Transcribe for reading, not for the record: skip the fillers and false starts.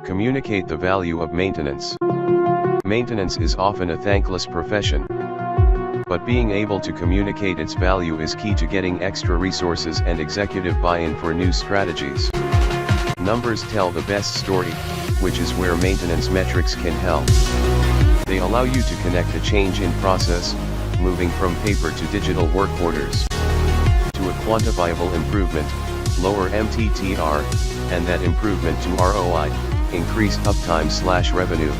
Communicate the value of maintenance. Maintenance is often a thankless profession, but being able to communicate its value is key to getting extra resources and executive buy-in for new strategies. Numbers tell the best story, which is where maintenance metrics can help. They allow you to connect a change in process, moving from paper to digital work orders, to a quantifiable improvement, lower MTTR, and that improvement to ROI, increased uptime/revenue.